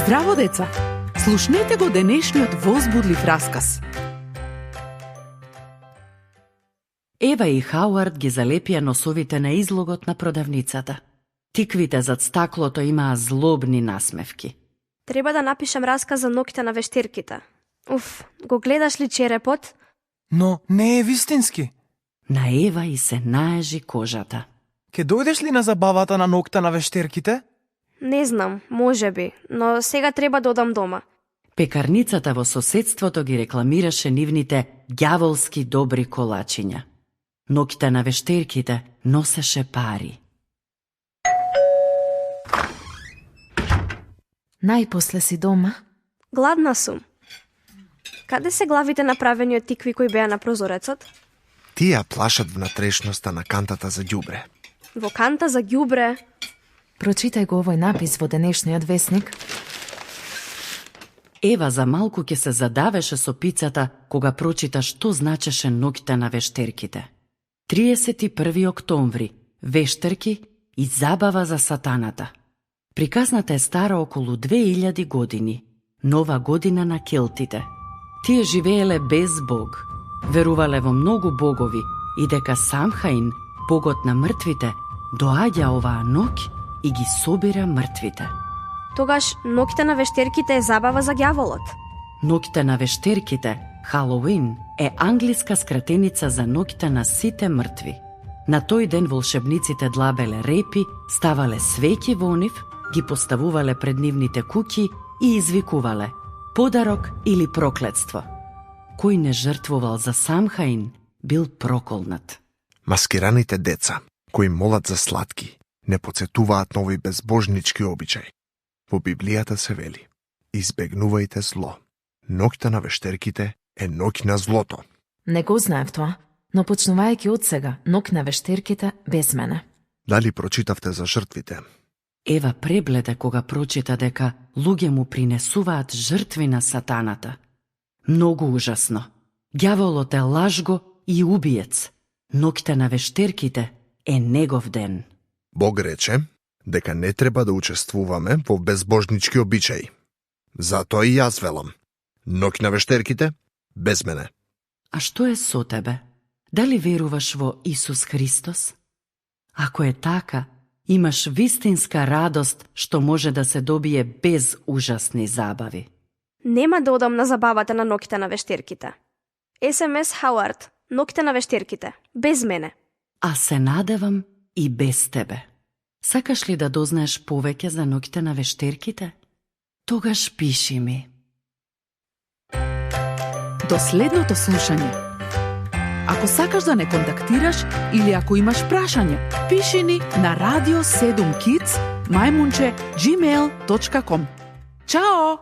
Здраво, деца! Слушнете го денешниот возбудлив расказ. Ева и Хауард ги залепија носовите на излогот на продавницата. Тиквите зад стаклото имаа злобни насмевки. Треба да напишам расказ за ноќта на вештерките. Уф, го гледаш ли черепот? Но не е вистински. На Ева и се наежи кожата. Ке дојдеш ли на забавата на ноќта на вештерките? Не знам, може би, но сега треба да одам дома. Пекарницата во соседството ги рекламираше нивните ѓаволски добри колачиња. Ноќта на вештерките носеше пари. Најпосле си дома? Гладна сум. Каде се главите направени од тикви кои беа на прозорецот? Тие плашат внатрешноста на кантата за ѓубре. Во канта за ѓубре? Прочитај го овој напис во денешниот весник. Ева за малку ќе се задавеше со пицата кога прочита што значеше ноќта на вештерките. 31 октомври, вештерки и забава за сатаната. Приказната е стара околу 2000 години, нова година на келтите. Тие живееле без Бог, верувале во многу богови и дека Самхаин, богот на мртвите, доаѓа оваа ноќ и ги собира мртвите. Тогаш ноќта на вештерките е забава за ѓаволот. Ноќта на вештерките, Халоуин, е англиска скратеница за ноќта на сите мртви. На тој ден волшебниците длабеле репи, ставале свеќи во нив, ги поставувале пред нивните куќи и извикувале подарок или проклетство. Кој не жртвувал за Самхаин, бил проколнат. Маскираните деца, кои молат за сладки, не потсетуваат на овој безбожнички обичај. Во Библијата се вели: избегнувајте зло. Ноќта на вештерките е ноќ на злото. Не го знаев тоа, но почнувајќи од сега, ноќ на вештерките без мене. Дали прочитавте за жртвите? Ева пребледе кога прочита дека луѓе му принесуваат жртви на сатаната. Многу ужасно. Ѓаволот е лажго и убиец. Ноќта на вештерките е негов ден. Бог рече дека не треба да учествуваме во безбожнички обичаи. Затоа и јас велам: ноќ на вештерките без мене. А што е со тебе? Дали веруваш во Исус Христос? Ако е така, имаш вистинска радост што може да се добие без ужасни забави. Нема да одам на забавата на ноќта на вештерките. СМС Хауард, ноќта на вештерките, без мене. А се надевам и без тебе. Сакаш ли да дознаеш повеќе за ноќта на вештерките? Тогаш пиши ми. До следното слушање. Ако сакаш да не контактираш или ако имаш прашање, пиши ни на radio7kids@gmail.com. Чао!